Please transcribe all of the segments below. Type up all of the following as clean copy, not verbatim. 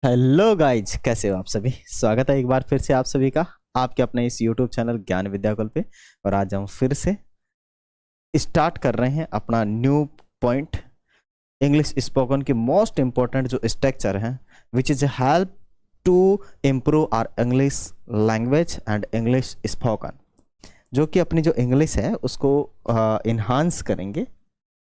Hello guys, कैसे हो आप सभी। स्वागत है एक बार फिर से आप सभी का आपके अपने इस यूट्यूब चैनल ज्ञान विद्याकुल पे। और आज हम फिर से स्टार्ट कर रहे हैं अपना न्यू पॉइंट, इंग्लिश स्पोकन की मोस्ट इंपॉर्टेंट जो स्ट्रक्चर है, which is help to improve our English language and English spoken, जो कि अपनी जो इंग्लिश है उसको इन्हांस करेंगे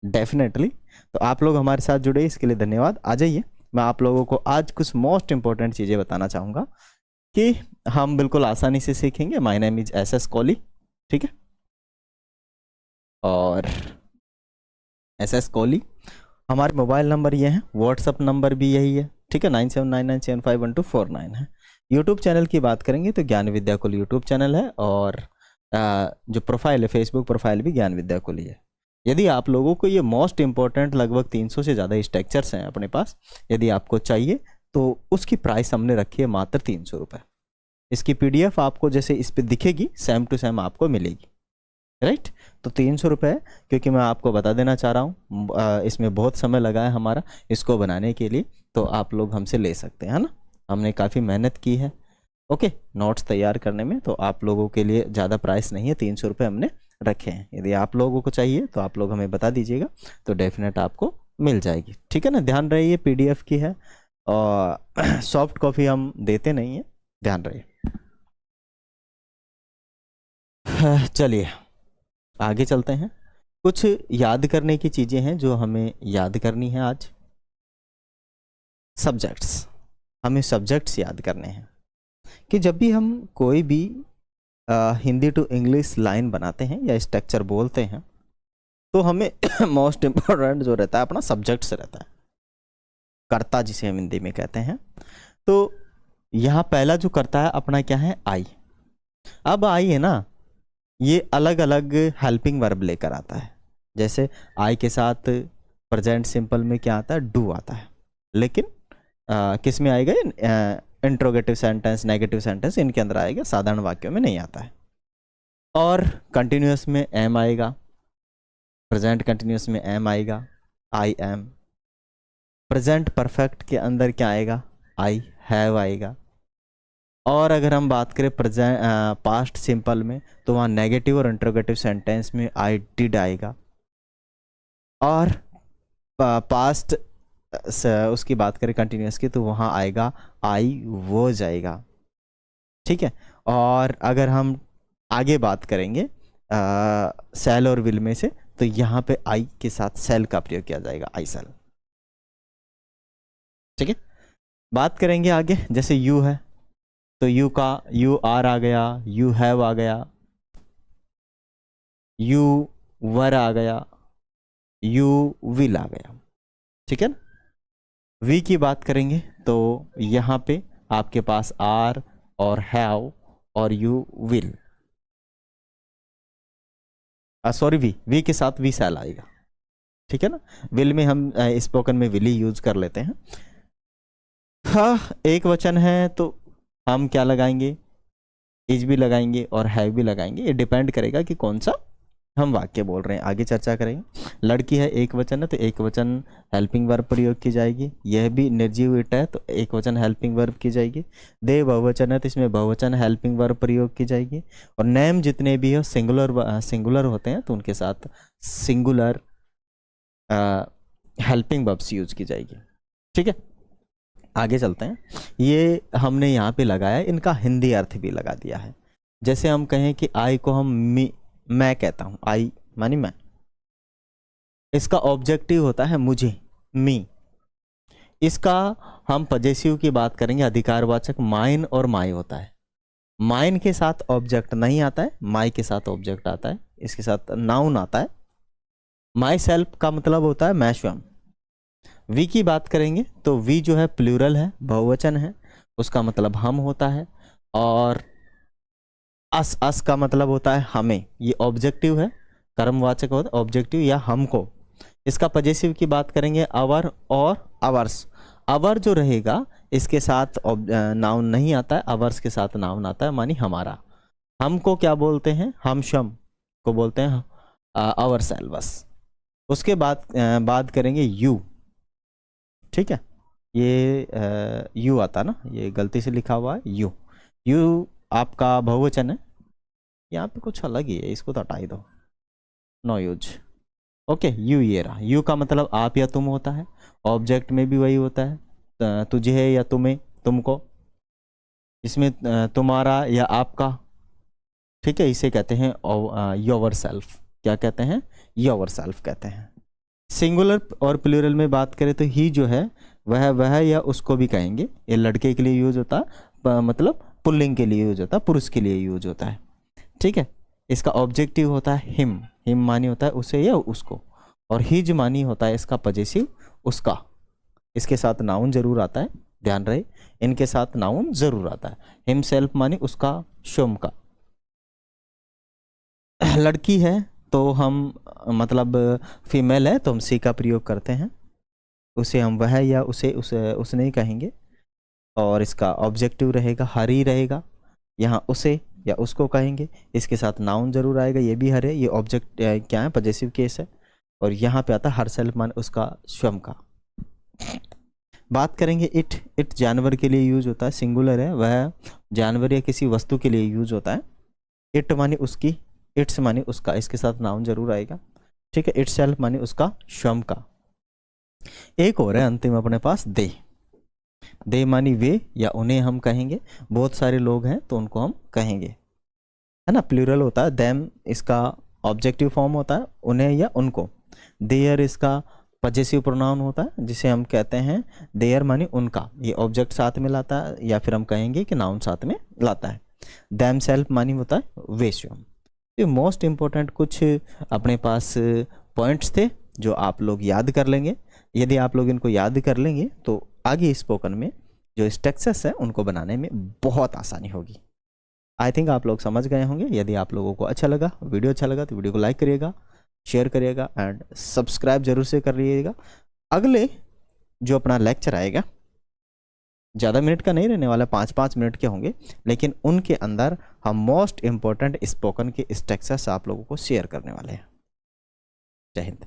डेफिनेटली। तो आप लोग हमारे साथ जुड़े, इसके लिए धन्यवाद। आ जाइए, मैं आप लोगों को आज कुछ मोस्ट इंपॉर्टेंट चीज़ें बताना चाहूँगा कि हम बिल्कुल आसानी से सीखेंगे। My name is S S Kohli, ठीक है। और एस एस कोहली हमारे मोबाइल नंबर ये है, व्हाट्सअप नंबर भी यही है, ठीक है। 9799751249 है। यूट्यूब चैनल की बात करेंगे तो ज्ञान विद्याकुल यूट्यूब चैनल है, और जो प्रोफाइल है, फेसबुक प्रोफाइल भी ज्ञान विद्याकुल ही है। यदि आप लोगों को ये मोस्ट इंपॉर्टेंट लगभग 300 से ज़्यादा स्ट्रक्चर्स हैं अपने पास, यदि आपको चाहिए तो उसकी प्राइस हमने रखी है मात्र 300 रुपये। इसकी पीडीएफ आपको जैसे इस पर दिखेगी सेम टू सेम आपको मिलेगी, राइट। तो 300 रुपये, क्योंकि मैं आपको बता देना चाह रहा हूँ इसमें बहुत समय लगा है हमारा इसको बनाने के लिए, तो आप लोग हमसे ले सकते हैं, है ना। हमने काफ़ी मेहनत की है, ओके, नोट्स तैयार करने में। तो आप लोगों के लिए ज़्यादा प्राइस नहीं है, 300 रुपये हमने रखे हैं। यदि आप लोगों को चाहिए तो आप लोग हमें बता दीजिएगा, तो डेफिनेट आपको मिल जाएगी, ठीक है ना। ध्यान रहे ये पीडीएफ की है और सॉफ्ट कॉपी हम देते नहीं हैं, ध्यान रहे। चलिए आगे चलते हैं। कुछ याद करने की चीज़ें हैं जो हमें याद करनी है आज। सब्जेक्ट्स, हमें सब्जेक्ट्स याद करने हैं कि जब भी हम कोई भी हिंदी टू इंग्लिश लाइन बनाते हैं या स्ट्रक्चर बोलते हैं, तो हमें मोस्ट इम्पोर्टेंट जो रहता है अपना सब्जेक्ट से रहता है, कर्ता जिसे हम हिंदी में कहते हैं। तो यहाँ पहला जो कर्ता है अपना क्या है, आई। अब आई है ना, ये अलग अलग हेल्पिंग वर्ब लेकर आता है। जैसे आई के साथ प्रेजेंट सिंपल में क्या आता है, डू आता है, लेकिन किस में आएगा, इंट्रोगेटिव सेंटेंस, नेगेटिव सेंटेंस, इनके अंदर आएगा, साधारण वाक्यों में नहीं आता है। और कंटिन्यूअस में एम आएगा, प्रेजेंट कंटिन्यूअस में एम आएगा, आई एम। प्रेजेंट परफेक्ट के अंदर क्या आएगा, आई हैव आएगा। और अगर हम बात करें प्रेजेंट पास्ट सिंपल में, तो वहाँ नेगेटिव और इंट्रोगेटिव सेंटेंस में आई डिड आएगा। और पास्ट उसकी बात करें कंटिन्यूअस की, तो वहाँ आएगा आई वो जाएगा, ठीक है। और अगर हम आगे बात करेंगे सेल और विल में से, तो यहाँ पे आई के साथ सेल का प्रयोग किया जाएगा, आई सेल, ठीक है। बात करेंगे आगे, जैसे यू है तो यू का यू आर आ गया, यू हैव आ गया, यू वर आ गया, यू विल आ गया, ठीक है ना। वी की बात करेंगे तो यहाँ पे आपके पास आर और हैव और यू विल, सॉरी वी के साथ वी सेल आएगा, ठीक है ना। विल में हम स्पोकन में विल ही यूज कर लेते हैं। हाँ, एक वचन है तो हम क्या लगाएंगे, इज भी लगाएंगे और हैव भी लगाएंगे। ये डिपेंड करेगा कि कौन सा हम वाक्य बोल रहे हैं, आगे चर्चा करेंगे। लड़की है, एक वचन है तो एक वचन हेल्पिंग वर्ब प्रयोग की जाएगी। यह भी निर्जीव ईट है तो एक वचन हेल्पिंग वर्ब की जाएगी। दे बहुवचन है तो इसमें बहुवचन हेल्पिंग वर्ब प्रयोग की जाएगी। और नेम जितने भी हो सिंगुलर होते हैं तो उनके साथ सिंगुलर हेल्पिंग वर्ब्स यूज की जाएगी, ठीक है। आगे चलते हैं। ये हमने यहाँ पे लगाया, इनका हिंदी अर्थ भी लगा दिया है। जैसे हम कहें कि आई को हम मैं कहता हूं, आई मानी मैं, इसका ऑब्जेक्टिव होता है मुझे, मी। इसका हम पजेसिव की बात करेंगे, अधिकारवाचक माइन और माई होता है। माइन के साथ ऑब्जेक्ट नहीं आता है, माई के साथ ऑब्जेक्ट आता है, इसके साथ नाउन आता है। माई सेल्फ का मतलब होता है मैं स्वयं। वी की बात करेंगे तो वी जो है प्लूरल है, बहुवचन है, उसका मतलब हम होता है। और अस का मतलब होता है हमें, ये ऑब्जेक्टिव है, कर्मवाचक होता है ऑब्जेक्टिव या हमको। इसका पजेसिव की बात करेंगे अवर और अवर्स। अवर जो रहेगा इसके साथ नाउन नहीं आता है, अवर्स के साथ नाउन आता है, मानी हमारा। हमको क्या बोलते हैं, हम शम को बोलते हैं अवर सेल्वस। उसके बाद बात करेंगे यू, ठीक है। ये यू आता ना, ये गलती से लिखा हुआ है यू। यू आपका बहुवचन है, यहाँ पे कुछ अलग ही है, इसको तो हटा ही दो, नो यूज। ओके, यू ये रहा। यू का मतलब आप या तुम होता है, ऑब्जेक्ट में भी वही होता है, तुझे है या तुम्हें, तुमको, इसमें तुम्हारा या आपका, ठीक है, इसे कहते हैं योवर सेल्फ। क्या कहते हैं? योवर सेल्फ कहते हैं। सिंगुलर और प्लूरल में बात करें तो ही जो है वह या उसको भी कहेंगे। ये लड़के के लिए यूज होता है, मतलब पुल्लिंग के लिए यूज होता है, पुरुष के लिए यूज होता है, ठीक है। इसका ऑब्जेक्टिव होता है हिम, हिम मानी होता है उसे या उसको, और हिज मानी होता है इसका पजेसिव, उसका। इसके साथ नाउन जरूर आता है, ध्यान रहे, इनके साथ नाउन जरूर आता है। हिम सेल्फ मानी उसका, स्वयं का। लड़की है तो हम, मतलब फीमेल है तो हम सी का प्रयोग करते हैं, उसे हम वह या उसने ही कहेंगे, और इसका ऑब्जेक्टिव रहेगा हर ही रहेगा। यहाँ उसे या उसको कहेंगे, इसके साथ नाउन जरूर आएगा, ये भी हर है, ये ऑब्जेक्ट क्या है, पजेसिव केस है। और यहाँ पे आता है हर सेल्फ मान उसका, स्वयं का। बात करेंगे इट। इट जानवर के लिए यूज होता है, सिंगुलर है, वह जानवर या किसी वस्तु के लिए यूज होता है। इट मानी उसकी, इट्स मानी उसका, इसके साथ नाउन जरूर आएगा, ठीक है। इट सेल्फ मानी उसका, स्वयं का। एक और है अंतिम अपने पास, दे। दे मानी वे या उन्हें हम कहेंगे, बहुत सारे लोग हैं तो उनको हम कहेंगे, है ना, प्लूरल होता है। देम इसका ऑब्जेक्टिव फॉर्म होता है, उन्हें या उनको। देयर इसका पजेसिव प्रोनाउन होता है, जिसे हम कहते हैं देयर मानी उनका, ये ऑब्जेक्ट साथ में लाता है, या फिर हम कहेंगे कि नाउन साथ में लाता है। देम सेल्फ मानी होता है वे, स्वयं। ये मोस्ट इम्पोर्टेंट कुछ अपने पास पॉइंट्स थे जो आप लोग याद कर लेंगे। यदि आप लोग इनको याद कर लेंगे तो आगे स्पोकन में जो स्ट्रक्चर्स है उनको बनाने में बहुत आसानी होगी। आई थिंक आप लोग समझ गए होंगे। यदि आप लोगों को अच्छा लगा, वीडियो अच्छा लगा, तो वीडियो को लाइक करिएगा, शेयर करिएगा एंड सब्सक्राइब जरूर से कर लीजिएगा। अगले जो अपना लेक्चर आएगा, ज़्यादा मिनट का नहीं रहने वाला, 5-5 मिनट के होंगे, लेकिन उनके अंदर हम मोस्ट इम्पोर्टेंट स्पोकन के स्ट्रक्चर्स आप लोगों को शेयर करने वाले हैं। जय हिंद।